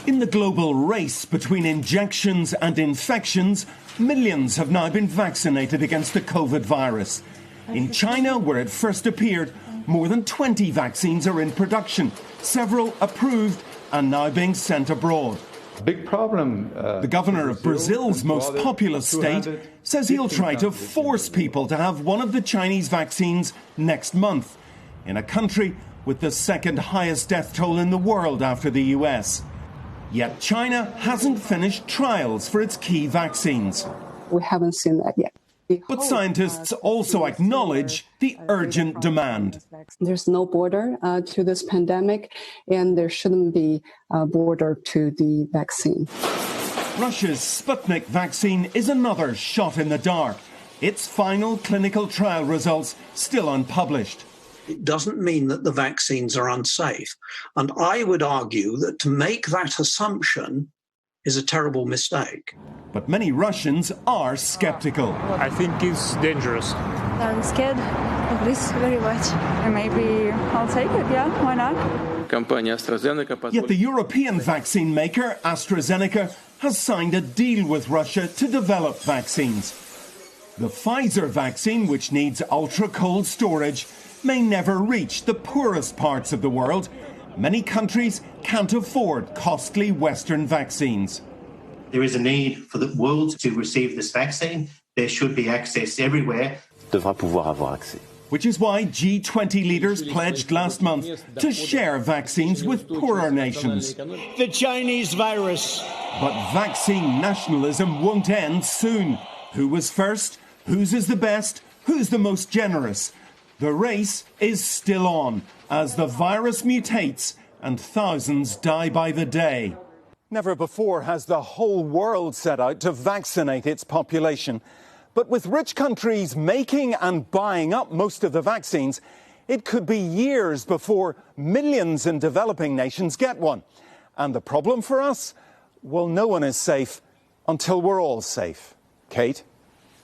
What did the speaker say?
In the global race between injections and infections, millions have now been vaccinated against the COVID virus. In China, where it first appeared, more than 20 vaccines are in production, several approved and now being sent abroad. Big problem. The governor of Brazil's most populous state says he'll try to force people to have one of the Chinese vaccines next month, in a country with the second highest death toll in the world after the US. Yet China hasn't finished trials for its key vaccines. We haven't seen that yet. But scientists also acknowledge the urgent demand. There's no border to this pandemic, and there shouldn't be a border to the vaccine. Russia's Sputnik vaccine is another shot in the dark. Its final clinical trial results still unpublished. It doesn't mean that the vaccines are unsafe. And I would argue that to make that assumption is a terrible mistake. But many Russians are skeptical. I think it's dangerous. I'm scared of this very much. And maybe I'll take it, yeah, why not? Yet the European vaccine maker, AstraZeneca, has signed a deal with Russia to develop vaccines. The Pfizer vaccine, which needs ultra-cold storage, may never reach the poorest parts of the world. Many countries can't afford costly Western vaccines. There is a need for the world to receive this vaccine. There should be access everywhere. Which is why G20 leaders pledged last month to share vaccines with poorer nations. The Chinese virus. But vaccine nationalism won't end soon. Who was first? Whose is the best? Who's the most generous? The race is still on as the virus mutates and thousands die by the day. Never before has the whole world set out to vaccinate its population. But with rich countries making and buying up most of the vaccines, it could be years before millions in developing nations get one. And the problem for us? Well, no one is safe until we're all safe. Kate?